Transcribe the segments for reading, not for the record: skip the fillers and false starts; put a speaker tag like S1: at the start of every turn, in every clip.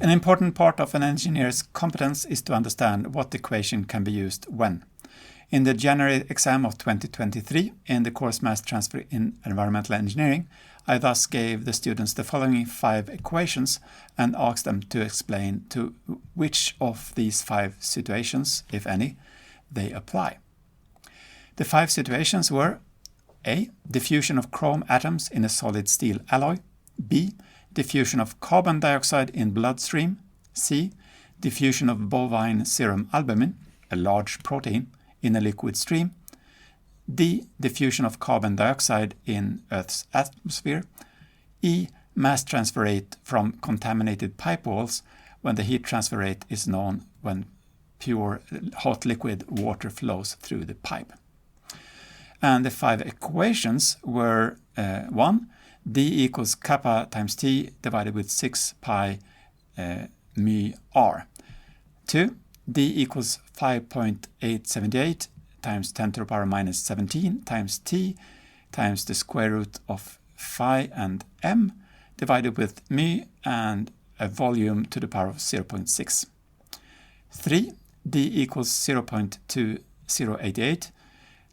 S1: An important part of an engineer's competence is to understand what equation can be used when. In the January exam of 2023 in the course Mass Transfer in Environmental Engineering, I thus gave the students the following 5 equations and asked them to explain to which of these 5 situations, if any, they apply. The 5 situations were: A. Diffusion of chrome atoms in a solid steel alloy. B. Diffusion of carbon dioxide in bloodstream. C. Diffusion of bovine serum albumin, a large protein, in a liquid stream. D. Diffusion of carbon dioxide in Earth's atmosphere. E. Mass transfer rate from contaminated pipe walls when the heat transfer rate is known when pure hot liquid water flows through the pipe. And the 5 equations were 1. D equals kappa times T divided with 6 pi mu r. 2. D equals 5.878 times 10 to the power minus 17 times T times the square root of phi and m divided with mu and a volume to the power of 0.6. 3. D equals 0.2088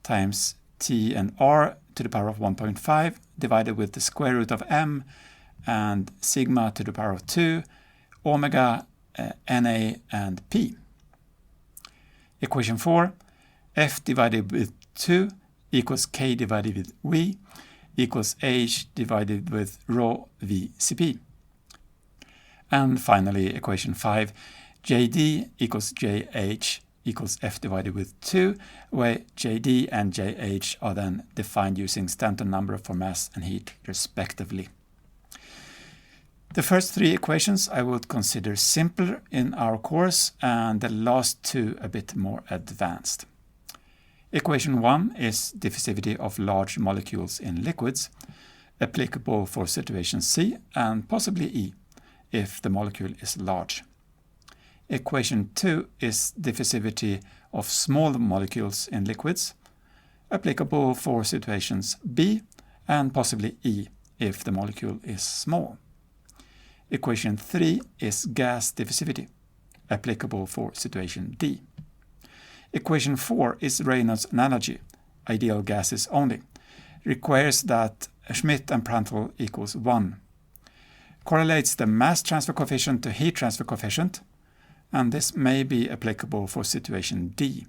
S1: times T and r to the power of 1.5 divided with the square root of m and sigma to the power of 2, omega, Na and P. Equation 4, F divided with 2 equals K divided with V equals H divided with rho VCP. And finally, equation 5, JD equals JH equals F divided with 2, where JD and JH are then defined using Stanton number for mass and heat respectively. The first 3 equations I would consider simpler in our course and the last 2 a bit more advanced. Equation 1 is diffusivity of large molecules in liquids, applicable for situation C and possibly E if the molecule is large. Equation 2 is diffusivity of small molecules in liquids, applicable for situations B and possibly E if the molecule is small. Equation 3 is gas diffusivity, applicable for situation D. Equation 4 is Reynolds analogy, ideal gases only, requires that Schmidt and Prandtl equals 1. Correlates the mass transfer coefficient to heat transfer coefficient, and this may be applicable for situation D.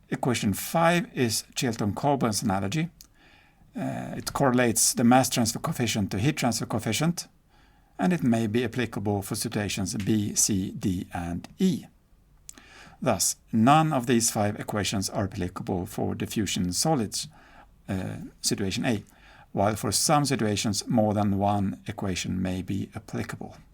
S1: Equation 5 is Chilton-Colburn's analogy. It correlates the mass transfer coefficient to heat transfer coefficient, and it may be applicable for situations B, C, D, and E. Thus, none of these 5 equations are applicable for diffusion solids, situation A, while for some situations more than one equation may be applicable.